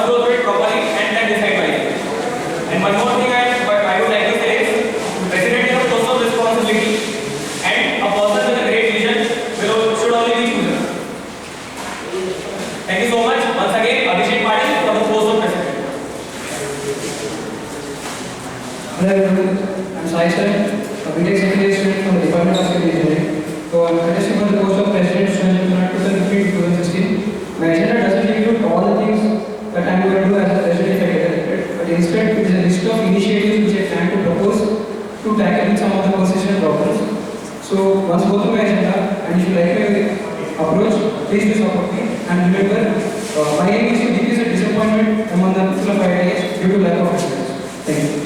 must go through it properly and then decide wisely. And one more thing I would like to say is, president is a post of responsibility, and a person with a great vision should only be chosen. Thank you so much. Once again, Abhishek Patil for the post of president. Hello everyone, I'm Sai Sir, a BTech second year student from the Department of Civil Engineering. So I'm contesting for the post of president in 2015-2016. My agenda doesn't include all the things that I'm going to do as a president if I get elected, but instead it is a list of initiatives which I plan to propose to tackle some of the persistent problems. So once go through my agenda, and if you like my approach, please do support me. And remember, my aim is to decrease the disappointment among the people of IITs due to lack of experience. Thank you.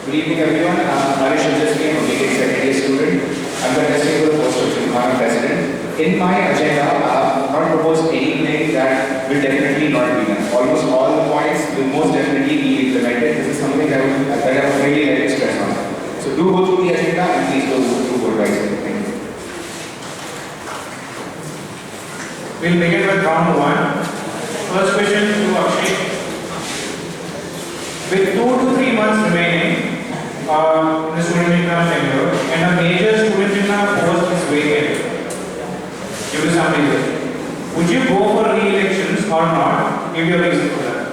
Good evening everyone, I'm Harish Chandra, a BTech second year student. I'm contesting for the post of Gymkhana president. In my agenda, I have not proposed anything that will definitely not be done. Almost all the points will most definitely be implemented. This is something that I would really like to stress on. So do go through the agenda and please go through what I said. Thank you. We'll begin with round 1. First question to Akshay. With 2 to 3 months remaining in the student exam tenure and a major student exam post is vacant due to some reason, would you go for re-elections or not? Give your reason for that.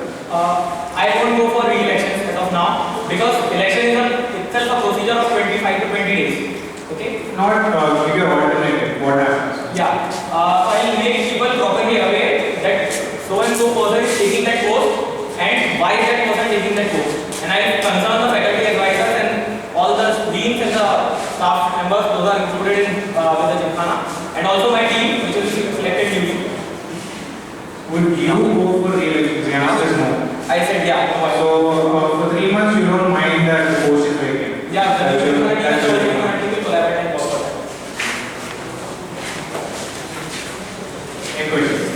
I won't go for re-elections as of now because election is itself a procedure of 25 to 20 days. Okay? Not give your alternative. What happens? Yeah. I'll make people properly aware that so and so person is taking that post and why is that person taking that post. And I will consult the faculty advisors and all the deans and the staff members, those are included in with the Gymkhana, and also my team which will be selected newly. Would you go for re-elections? The answer is no. I said yeah. So for 3 months you don't mind that the post is vacant? Yeah, the Gymkhana team will collaborate and work for that. Any questions?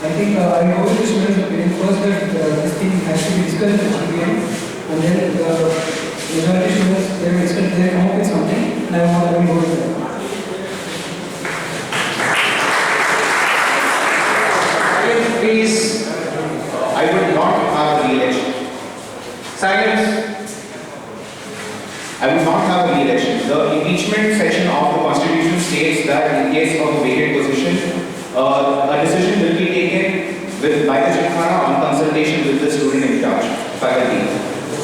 I think I know the students' opinion. First, that this thing has to be discussed in the GPM, and then the majority students they come up with something, and I will go with that. Please. I would not have a re-election. Silence. I would not have a re-election. The impeachment section of the Constitution states that in case of a vacant position, a decision will be taken by the Gymkhana on consultation with the student in charge, faculty.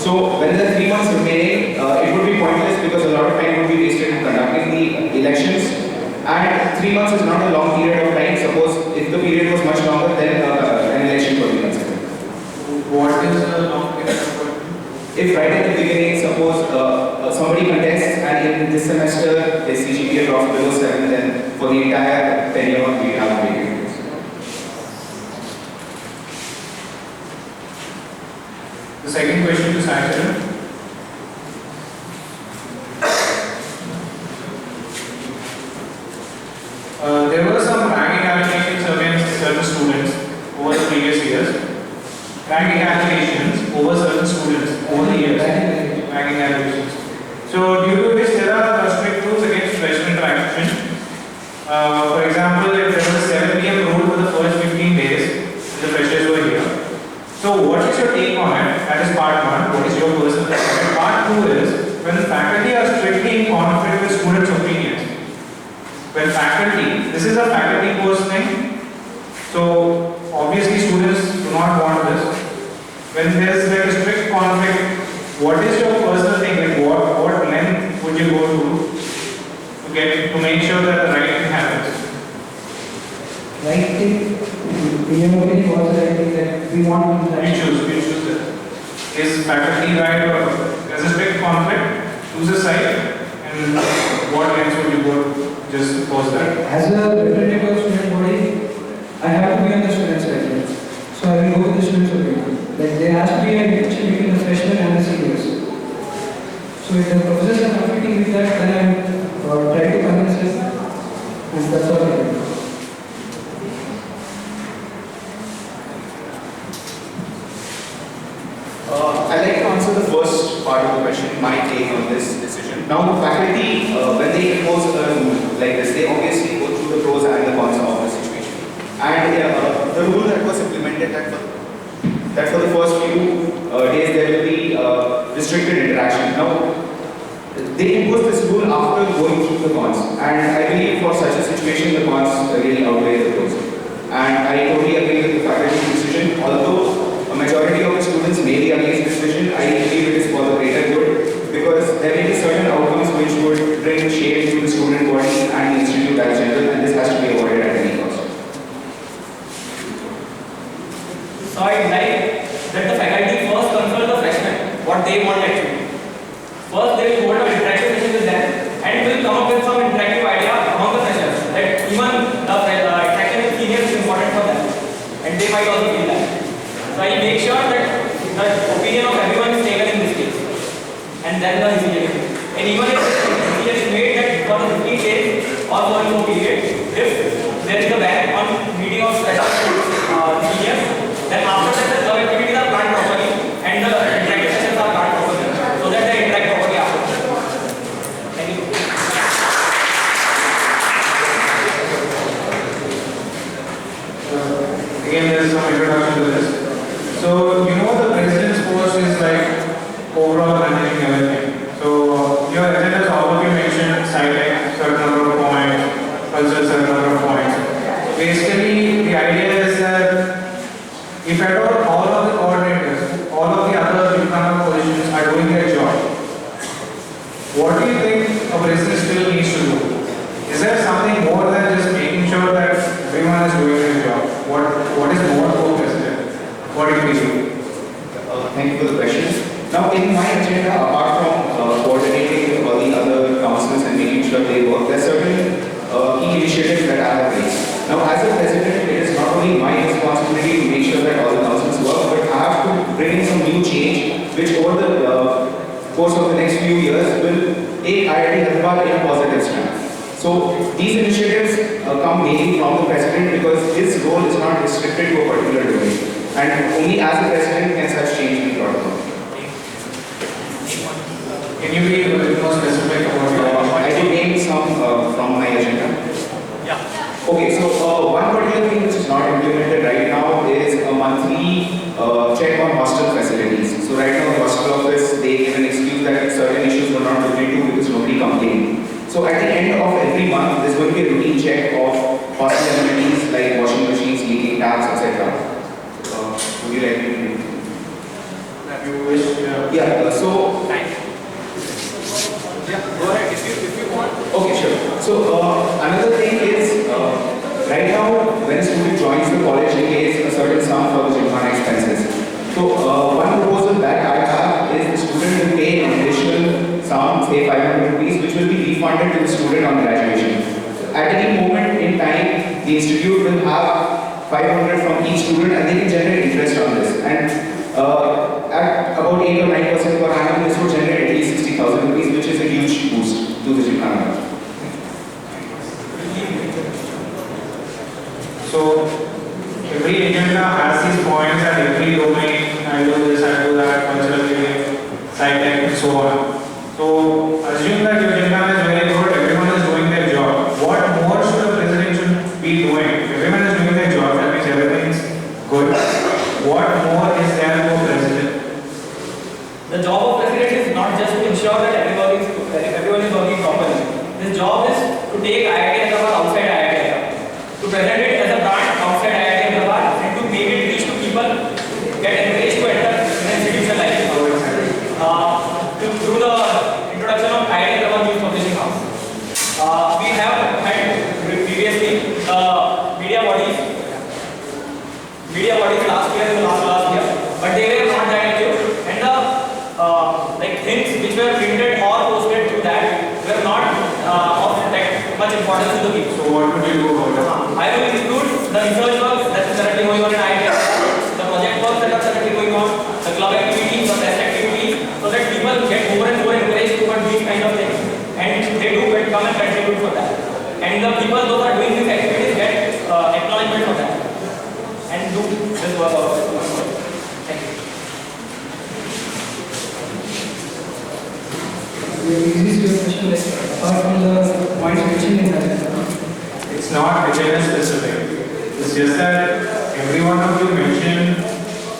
So when there are 3 months remaining, it would be pointless because a lot of time would be wasted in conducting the elections. And 3 months is not a long period of time. Suppose if the period was much longer, then an election could be considered. What is the long period? If right at the beginning, suppose somebody contests and in this semester his CGPA drops below 7, then for the entire tenure we have vacant. The second question to Sai. There were some ranking allegations against certain students over the previous years. Ranking allegations over certain students over the years. Ranking allegations. So due to which there are strict rules against freshman traction. For example, if there was a 7 PM rule for the first 15 days, the freshers were here. So what is your take on it? That is part 1. What is your personal take? Part 2 is when the faculty are strictly in conflict with students' opinions. When faculty, this is a faculty course thing, so obviously students do not want this. When there is like a strict conflict, what is your personal thing? Like what length would you go to make sure that the right thing happens? Right thing, in your opinion, was the right thing that we want to do? You choose that. Is faculty right or there's a strict conflict? Choose a side, and what lengths would you go to? Just pause that. As a representative of student body, I have to be on the student side. So I will go with the students' opinion. Like there has to be a connection between the freshmen and the seniors. So if the professors are conflicting with that, then I will try to convince them, and that's all I do. I'd like to answer the first part of the question, my take on this decision. Now, the faculty, when they impose a rule, that for the first few days there will be restricted interaction. Now, they imposed this rule after going through the cons, and I believe for such a situation the cons really outweigh the pros. And I totally agree with the faculty decision. Although a majority of the students may be against this decision, I believe it is for the greater good, because there may be certain outcomes which would bring shame to the student body and the institute as general, and this has to be avoided at any cost. So I'd like that the faculty first consult the freshmen what they want actually. First they will hold an interactive session with them and will come up with some interactive idea among the freshers that even the interaction with seniors is important for them, and they might also feel that. So I make sure that the opinion of everyone is taken in this case, and then the decision is made. And even if the decision is made that for the 15 days or for no period, if there is a ban on meeting of freshers and seniors, then after that the club activities are planned properly and the interactive sessions are planned properly, so that they interact properly after. Thank you. Again, there is some introduction to this. So, you know, the president's post is like overall managing everything. So, your agenda, all of you mentioned, citing certain number of points, culture certain number of points. Basically, the idea is that if at all of the coordinators, all of the other Gymkhana positions are doing their job, what do you think a president still needs to do? Is there something more than just making sure that everyone is doing their job? What is more for president? What do you think? Thank you for the question. Now, in my agenda, apart from coordinating all the other councils and making sure they work, there are certain key initiatives that I have raised. Now, as a president, it is not only my responsibility to make sure that all the councils work, but I have to bring in some new change, which over the course of the next few years will take IIT Hyderabad in a positive stand. So, these initiatives come mainly from the president, because his role is not restricted to a particular domain, and only as a president can such change be brought about. Can you be a little more specific about your I will name some from my agenda. Yeah. Okay, so one particular thing which is not implemented right now is a monthly check on hostel facilities. So right now the hostel office, they give an excuse that certain issues were not looked into because nobody complained. So at the end of every month, there's going to be a routine check of hostel amenities like washing machines, leaking taps, etc. Would you like me to? that you wish? Yeah. So. Yeah, go ahead if you want. Okay, sure. So another thing is, right now when a student joins the college, he pays a certain sum for the Gymkhana expenses. So one proposal that I have is the student will pay an additional sum, say 500 rupees, which will be refunded to the student on graduation. At any moment in time, the institute will have 500 from each student, and they can generate interest on this. And at about 8 or 9% per annum, this would generate at least 60,000 rupees, which is a huge boost to the Gymkhana. So, every agenda has these points at every domain. I do this, I do that, cultural living, side tech, and so on. So, assume that your Gymkhana is very good, everyone is doing their job. What more should a president should be doing? If everyone is doing their job, that means everything is good. What more is there for president? The job of president is not just to ensure that everyone is working properly. His job is to take IIT Hyderabad outside IIT Hyderabad, to present it as a brand outside IIT Hyderabad, and to make it reach to people, get encouraged to enter an institution like this. Through the introduction of IIT Hyderabad News Publishing House, we have had previously media bodies last year and last year, but they were not that active, and the like things which were printed or posted through that were not of that much importance to the people. So what would you do about it? I will include the research work that is currently going on in IIT, the project work that are currently going on, the club activities, the test activities, so that people get more and more encouraged towards these kind of things, and they do come and contribute for that. And the people those are doing these activities get acknowledgement for that, and do this work also. Thank you. Is this your question, like, apart from the points mentioned in that? It's not agenda specific. It's just that every one of you mentioned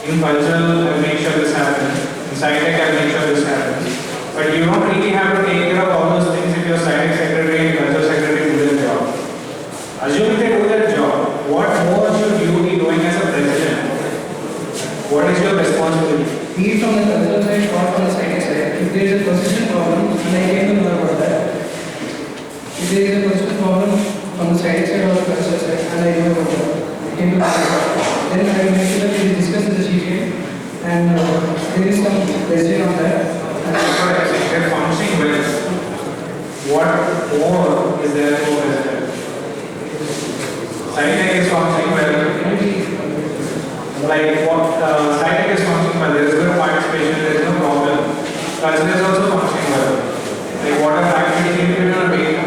in cultural, I'll make sure this happens. In sci-tech, I'll make sure this happens. But you don't really have to take care of all those things if your sci-tech secretary and cultural secretary do their job. Assuming they do their job, what more should you be doing as a president? What is your responsibility? Be it from the cultural side or from the science side, if there is a persistent problem, and I came to know about that. If there is a persistent problem from the science side or the cultural side, and I know about that, I came to know about that. Then I will make sure that we discuss with the chief and there is some decision on that. They're functioning well. What more is there for president? Sci-tech is functioning well. Like what sci-tech is functioning well, there is no participation, there is no problem. Culture is also functioning well. Like what are activities you are doing?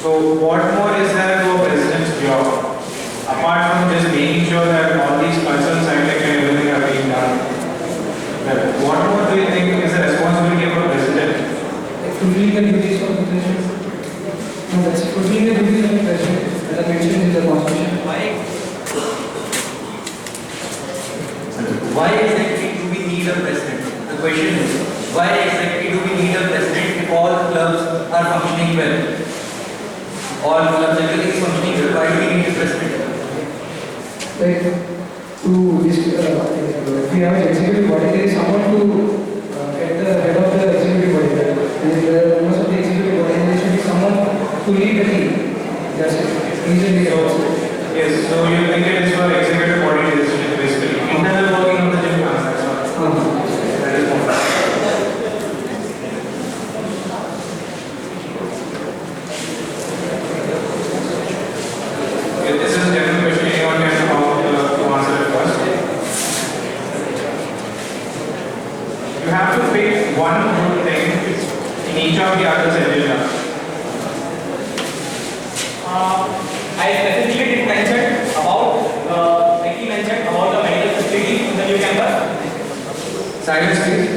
So what more is there to a president's job? Apart from just making sure that all these cultural, scientific and everything are being done. Well, what more do you think is the responsibility of a president? Fulfilling the duties of the president. No, that's fulfilling the duties of the president, as I mentioned in the constitution. Why exactly do we need a president? The question is, why exactly do we need a president if all clubs are functioning well? All clubs, everything is functioning well. Why do we need a president? Like if we have an executive body, there is someone to get the head of the executive body. And if there are members of the executive body, there should be someone to lead the team. That's it. He's a leader. Yes, so you think it is for executive body decision basically. Internal working of the Gymkhana, that's all. That is more. Okay, this is a general question. Anyone can answer it first. You have to pick one good thing in each of the others' agenda. I specifically did mention about, like he mentioned about the medical facilities in the new campus. Silence, please.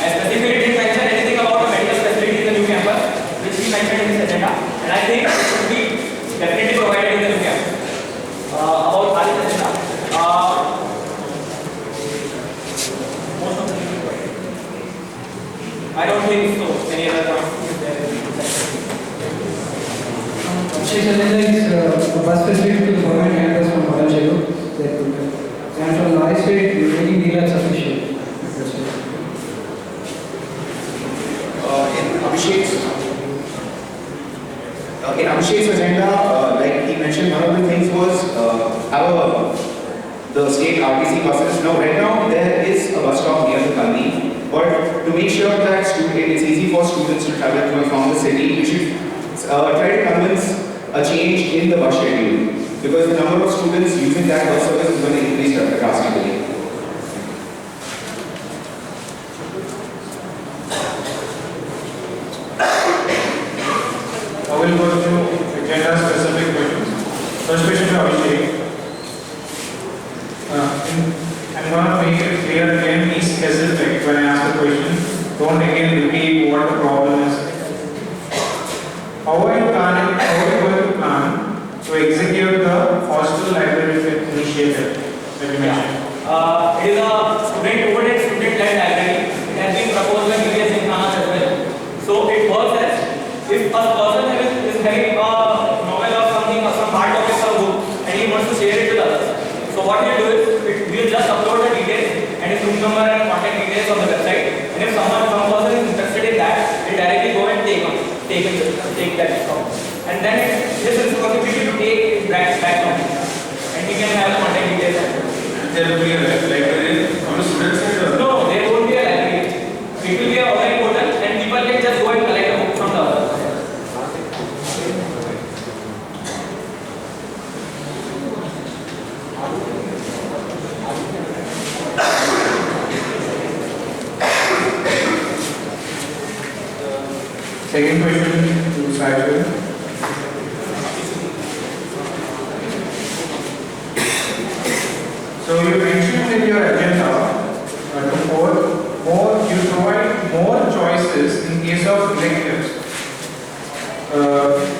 I specifically didn't mention anything about the medical facilities in the new campus, which he mentioned in his agenda, and I think it should be definitely provided in the new campus. About Ali's agenda, most of the things provided. I don't think so. Any other points is there? Sheikh agenda is bus facility to the government campus from Madam and from Nari State, we really need that sufficient. In Abhishek's agenda, like he mentioned, one of the things was the state RTC buses. Now, right now, there is a bus stop near the Gandhi, but to make sure that it's easy for students to travel to and from the city, we should try to convince a change in the bus schedule, because the number of students using that bus service is going to increase drastically. I will go through agenda specific questions. First question to Abhishek. I'm going to make it clear again, be specific when I ask a question. Don't again repeat what the problem is. How are you going to plan to execute the hostel library initiative that you mentioned? It is a student-led library. It has been proposed by Gymkhana as well. So it works as if a person is having a novel or something or some part of it, some book, and he wants to share it with others. So what we do is we will just upload the details and his room number and contact details on the website. And if some person is interested in that, they directly go and take that account. And then this is possibility to take it back from him. And he can have the contact details. There will be a library on the student side? No, there won't be a library. It will be a online portal and people can just go and collect a book from the other. Second question to Sajid. So you mentioned in your agenda you provide more choices in case of electives.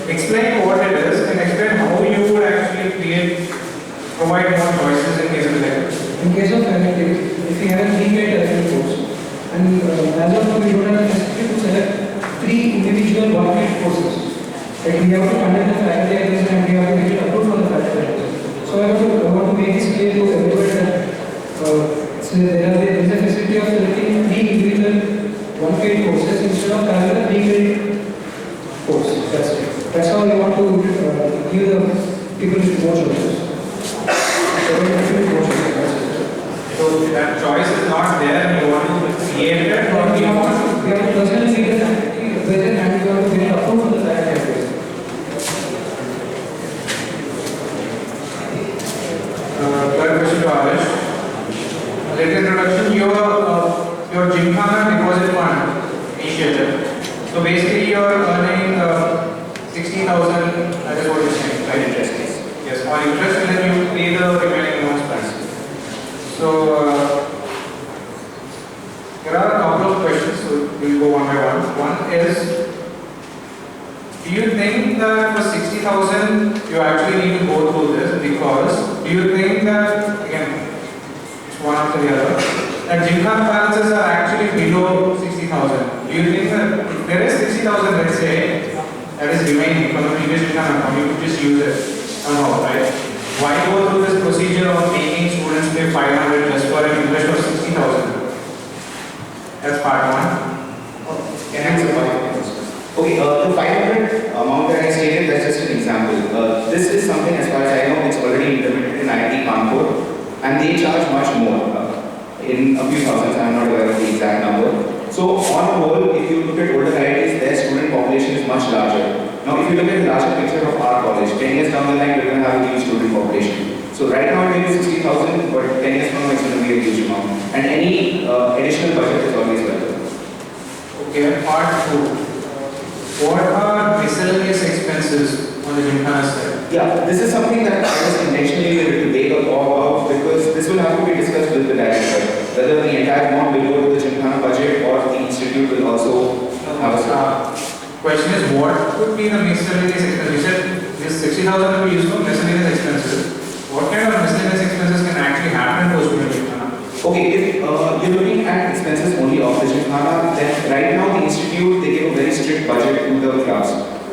Explain what it is and explain how you would 1-week courses. Like we have to conduct the faculty exams and we have to get it approved from the faculty exams. So I want to make this clear to everybody that so there is a facility of selecting 3 individual 1-week courses instead of having a 3-week course. That's it. That's how we want to give the people more choices. So that choice is not there and you want to create it or We have to personally see the faculty whether and we have to get it approved from the faculty exams. Third question to Arish. Later introduction, your Gymkhana Deposit Fund initiative. So basically you are earning 60,000, that is what you're saying, right? Interest, yes. Yes, on interest and then you pay the remaining amounts back. So there are a couple of questions, so we'll go one by one. One is, do you think that for 60,000 you actually need to go through this? Because do you think that, again, it's one after the other, that Gymkhana balances are actually below 60,000? Do you think that if there is 60,000, let's say, that is remaining from the previous Gymkhana account, you could just use it somehow, right? Why go through this procedure of making students pay 500 just for an interest of 60,000? That's part one. Can I answer one? Okay, the 500 amount that I stated, that's just an example. This is something, as far as I know, it's already implemented in IIT Kanpur, and they charge much more, in a few thousands. I'm not aware of the exact number. So, on the whole, if you look at older IITs, their student population is much larger. Now, if you look at the larger picture of our college, 10 years down the line, we're going to have a huge student population. So, right now, it is 60,000, but 10 years from now, it's going to be a huge amount. And any additional budget is always welcome. Okay, part two. What are miscellaneous expenses on the Gymkhana side? Yeah, this is something that I was intentionally a little vague about because this will have to be discussed with the director. Whether the entire amount will go to the Gymkhana budget or the institute will also have a Question is, what could be the miscellaneous expenses? You said this 60,000 will be used for miscellaneous expenses. What kind of miscellaneous expenses can actually happen to a student Gymkhana? Okay, if you're looking at expenses only of the Gymkhana, then right now the institute, they give a very strict budget to the clubs.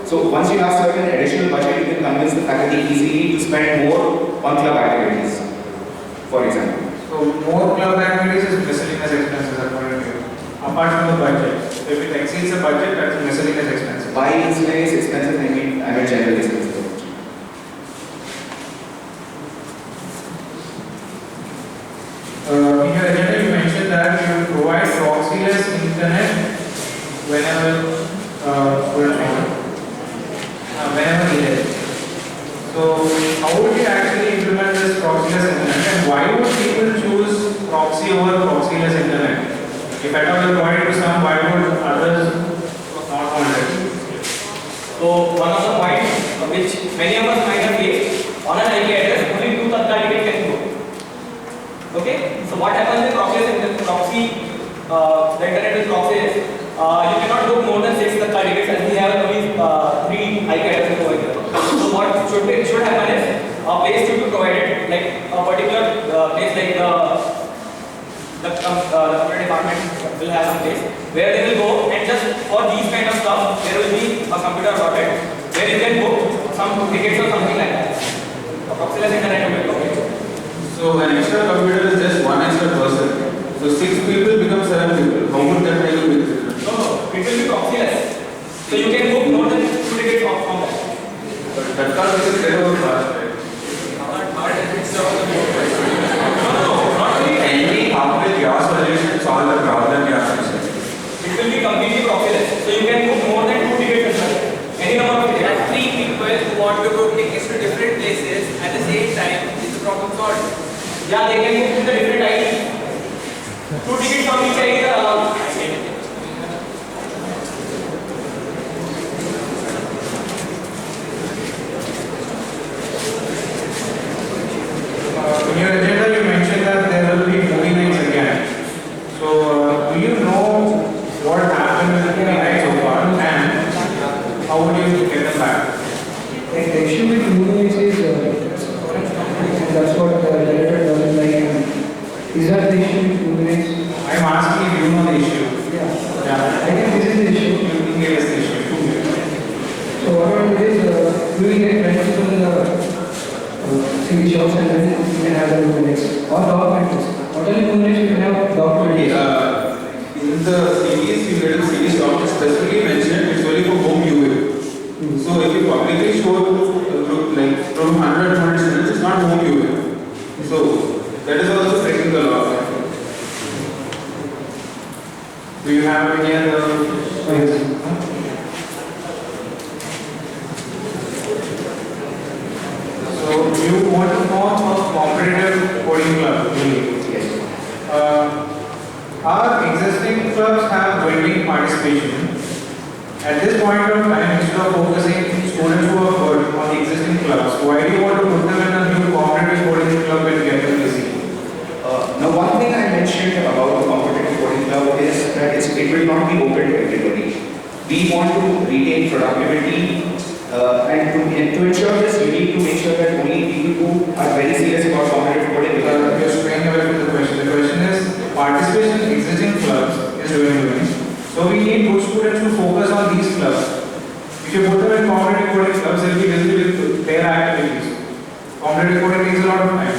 So once you have certain additional budget, you can convince the faculty easily to spend more on club activities, for example. So more club activities is miscellaneous expenses according to you, apart from the budget. So if it exceeds the budget, that's miscellaneous expenses. By miscellaneous expenses, I mean general expenses. In your agenda, you mentioned that you will provide proxyless internet whenever whenever needed. So, how would you actually implement this proxyless internet, and why would people choose proxy over proxyless internet? If at all you provide it to some, why would others not want it? So one of the points which many of us might have faced, on an IP address, only 2 Tatkal tickets can go. Okay? So what happens with proxy, the internet with proxy is, you cannot book more than 6 Tatkal tickets, and we have only 3 IP addresses over here. So what should happen is, a place should be provided, like a particular place like the computer department will have some place where they will go, and just for these kind of stuff there will be a computer allotted where you can book some tickets or something like that. Proxyless internet will be provided. So an extra computer is just one extra person. So 6 people become 7 people. How would that make a big difference? No, it will be proxyless. So you can book more than 2 tickets from that. But that can't be a terrible fast, right? Any come with your solution solve the problem you are facing. It will be completely proxyless. So you can book more than 2 tickets as well. Any number of tickets. There are 3 people who want to book tickets to different places at the same time. Is the problem solved? Yeah, they can book with the different IDs. 2 tickets from each ID are allowed. In your agenda, you mentioned that there will be movie nights again. So, do you know what happened with the movie nights so far, and how would you get them back? The issue with movements is that's what the director doesn't like. Is that the issue with movements? I'm asking if you know the issue. Yeah. Yeah. I think this is the issue. You think it is the issue. we will get friends from the city shops and then we can have the movements or documents. Not only movements, we can have documents. In the series, you get a series shop specifically mentioned it's only for home UA. So if you publicly show like from 100 to 100 students, it's not home UA. So that is also breaking the law. Do you have any other questions? So you want to form a competitive coding club? Yes. Our existing clubs have dwindling participation. At this point of time, instead of focusing students who are good on the existing clubs, why do you want to put them in a new competitive coding club and get them busy? Now, one thing I mentioned about the competitive coding club is that it will not be open to everybody. We want to retain productivity, and to ensure this, you need to make sure that only people who are very serious about competitive coding You're straying away from the question. The question is participation in existing clubs is dwindling. So we need good students to focus on these clubs. If you put them in competitive coding clubs, they'll be busy with their activities. Competitive coding takes a lot of time.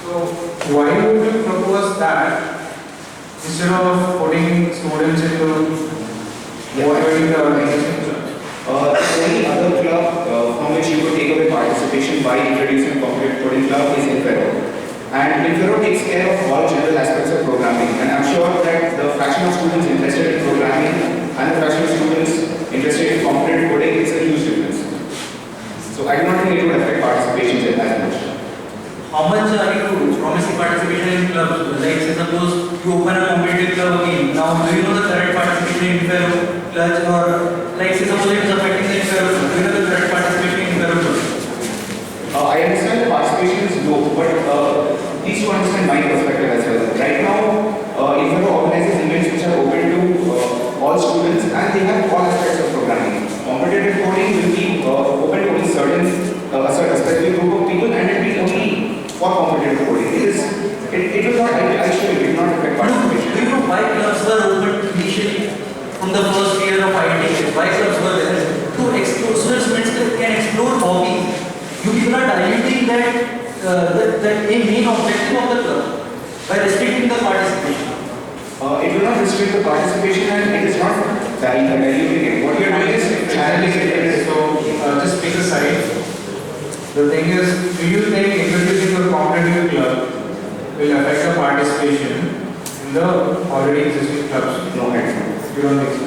So why would you propose that instead of putting students into motivating the existing clubs? The only other club from which you could take away participation by introducing competitive coding club is Infero. And Infero takes care of all general aspects of programming. And I'm sure that the fraction of students interested in programming and the fraction of students interested in competitive coding is a huge difference. So I do not think it would affect participation as much. How much are you promising participation in clubs? Like say suppose you open a competitive club again. Now do you know the current participation in Infero clutch, or like say suppose it is affecting the Infero club? Do you know the current participation in Infero club? I understand the participation is low, but please to understand my perspective as well. Right now, Infero organizes events which are open to all students and they have all aspects of programming. Competitive coding will be open to only a certain specific group of people and it will be only for competitive coding. It will not, I assure you, it will not affect participation. Do you know why clubs were opened initially from the first year of IT? Why clubs were there? To explore, so that students can explore hobbies. You people are diluting that main objective of the club by restricting the participation. It will not restrict the participation and it is not diluting it. What you are doing is channeling it. So just pick a side. The thing is, do you think introducing a competitive club will affect the participation in the already existing clubs? No, I don't. You don't think so?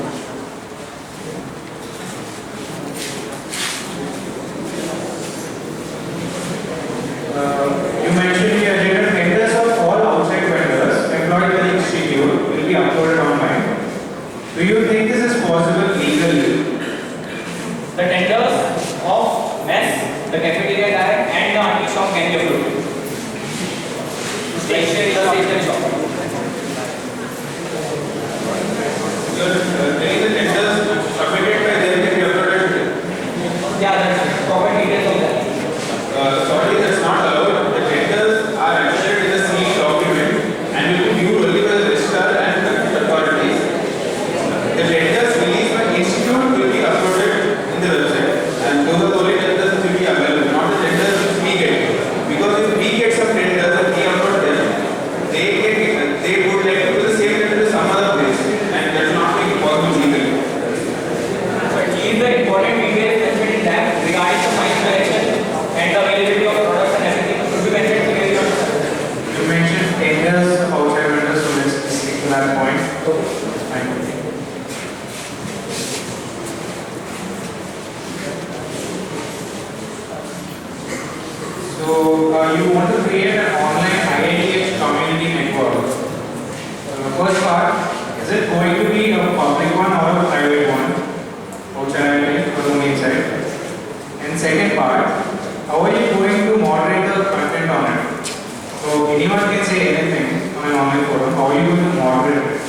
You mentioned the agenda tenders of all outside vendors employed in the institute will be uploaded online. Do you think this is possible legally? The tenders of mess, the cafeteria tag, and the auntie shop can be approved. Stationery, the stationery shop. The tenders submitted by them can be uploaded. Yeah, that's proper details of that. Sorry, that's not allowed. The tenders are accepted in the sealed document and will be viewed only by the registrar and the authorities. The tenders released by institute will be uploaded in the website, and those are the only tenders which will be available, not the tenders which we get. Because if we get some tenders and we upload them, they would like to do the same tender to some other place, and that will not be possible legally. But these are important details mentioned in that regarding the final direction and the availability of products and everything should be mentioned clearly. You mentioned tenders of outside vendors, so let's stick to that point. Fine. So you want to create an online IITH community network. First part, is it going to be a public one or a private one? Outside IITH or only inside? And second part, how are you going to moderate the content on it? So anyone can say anything on an online forum. How are you going to moderate it?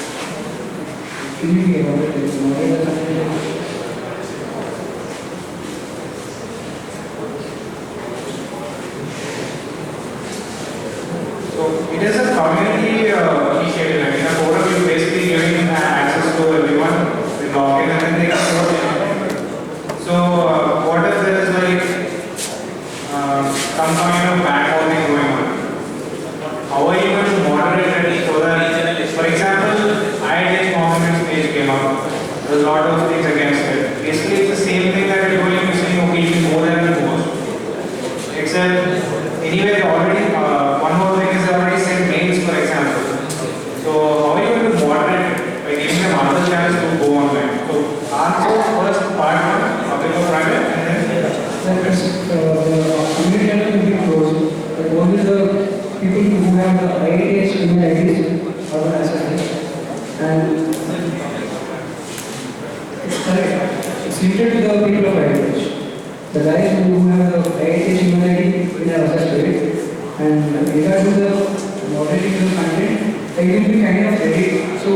So it is a community initiative. Like in a forum, you basically giving access to everyone, the login and everything. So what if there is like shifted to the people of heritage. The guys who have the heritage humanity will have access to it. And regard to the moderating the content, it will be kind of Reddit. So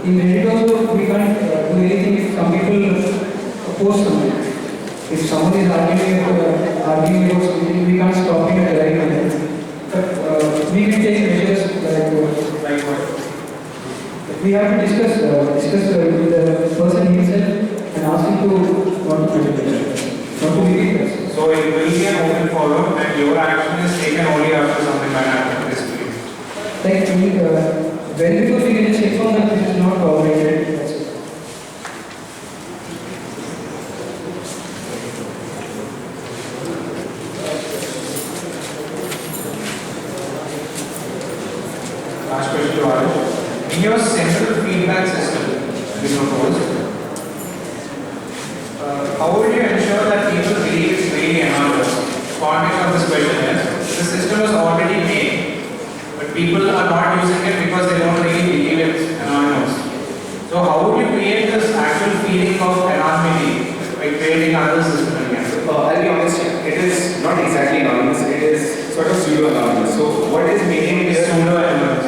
in Reddit also we can't do anything if some people post something. If someone is arguing about something, we can't stop him at the right moment. But we can take measures like what? We have to discuss with the person himself and ask him to want to not to be request. So it will be an open forum and your action is taken only after something might happen this week. Like when because we can just inform that this is not tolerated. That's it. Last question to Arish. In your central feedback system, you proposed, how would you ensure that people believe it's really anonymous? Context of this question is, the system is already made, but people are not using it because they don't really believe it's anonymous. So how would you create this actual feeling of anonymity by creating another system again? I'll be honest, it is not exactly anonymous, it is sort of pseudo-anonymous. So what is making it Pseudo-anonymous.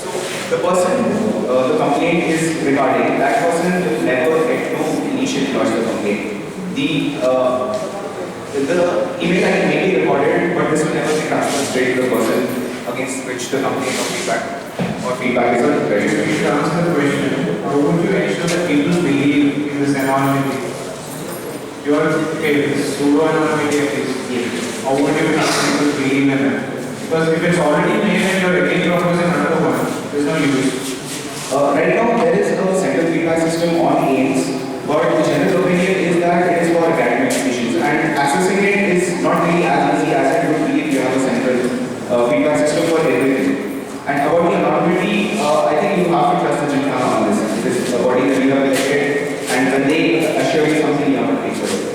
So the person who the complaint is regarding, that person will never get to initially lodge the complaint. The email ID may be recorded, but this will never be transferred straight to the person against which the complaint or feedback is If registered. you should answer the question, how would you ensure that people believe in this anonymity? You are okay with pseudo-anonymity at least. How would you make people believe in that? Because if it's already made and you're again proposing another one, there's no use. Right now, there is a central feedback system on AIMS, but the general opinion is that it is for academic issues, and accessing it is not really as easy as it would be if you have a central feedback system for everything. And about the anonymity, I think you have to trust the Gymkhana on this. It is a body that you have elected, and when they assure you something, you have to take it.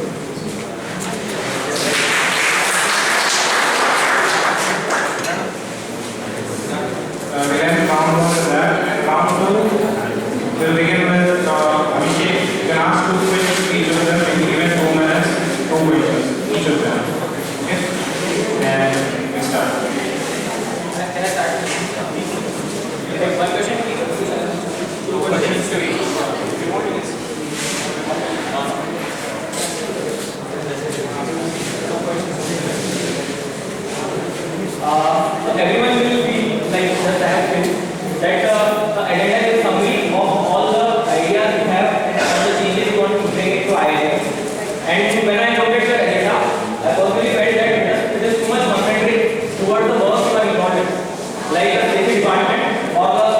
We can count on that. And round two, we'll begin with Abhishek. You can ask 2 questions each of them. Maybe given 2 minutes, 2 questions each of them. Okay? And we start. Can I start? Okay, one question. 2 questions to each. If you want, you can. Everyone will be like just have been that the agenda is summary of all the ideas you have and all the changes you want to bring it to IIM. And when I looked at the agenda, I personally felt that it is too much concentrated towards the work you are involved in, like the safety department or the